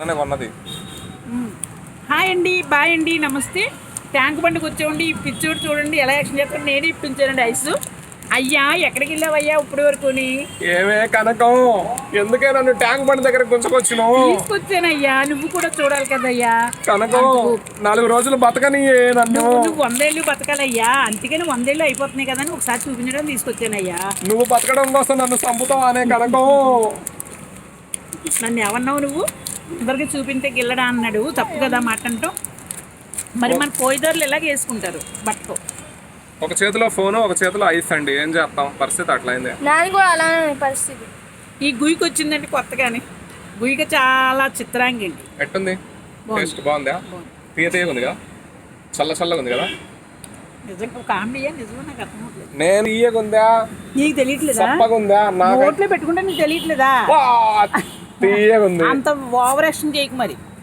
కొన్నది. హాయ్ అండి, బాయ్ అండి, నమస్తే. ట్యాంక్ బండికి వచ్చేవండి. ఈ పిచ్చోడు చూడండి ఎలా యాక్షన్ చేస్తాను. నేనే ఇప్పించానండి ఐస్. అయ్యా ఎక్కడికి వెళ్ళావయ్యా ఇప్పటి వరకుని? ఏమే కనకం, ఎందుకే నన్ను ట్యాంక్ బండి దగ్గర గుంజుకొచ్చినావు? తీసుకొచ్చానయ్యా, నువ్వు కూడా చూడాలి కదయ్యా. కనకం 4 రోజులు బతకని నన్ను. నువ్వు 100 ఏళ్ళు బతకాలయ్యా, అందుకని 100 ఏళ్ళు అయిపోతున్నాయి కదా అని ఒకసారి చూపించడం తీసుకొచ్చానయ్యా. నువ్వు బతకడం కోసం నన్ను చంపుతావు అనే కనకం. నన్ను ఏమన్నావు నువ్వు? ఇద్దరికి చూపించే గిల్లడా అన్నాడు, తప్పు కదా మాట అంటాం. మరి మన పోయిదారులు ఎలాగ వేసుకుంటారు బట్టతో? ఒక చేతిలో ఫోను, ఒక చేతిలో ఐస్ అండి. ఏం చేస్తాం, పరిస్థితి అట్లయింది. నాది కూడా అలానే పరిస్థితి. ఈ గుయ్యకి వచ్చిందండి కొత్తగానే. గుయ్యకి చాలా చిత్రాంగి అండి. ఎట్టుంది టేస్ట్? బాగుందా? తీయగా ఉందిగా, చల్లగా ఉంది కదా. నిజంగా కామెడీయా? నిజంగా నాకు అర్థం అవ్వట్లేదు. నేను తీయగుందా, నీకు తెలియట్లేదా? చప్పగుందా? నోట్లో పెట్టుకుంటే నీకు తెలియట్లేదా? తీయగుంది. అంత ఓవర్ యాక్షన్ చేయకు మరి.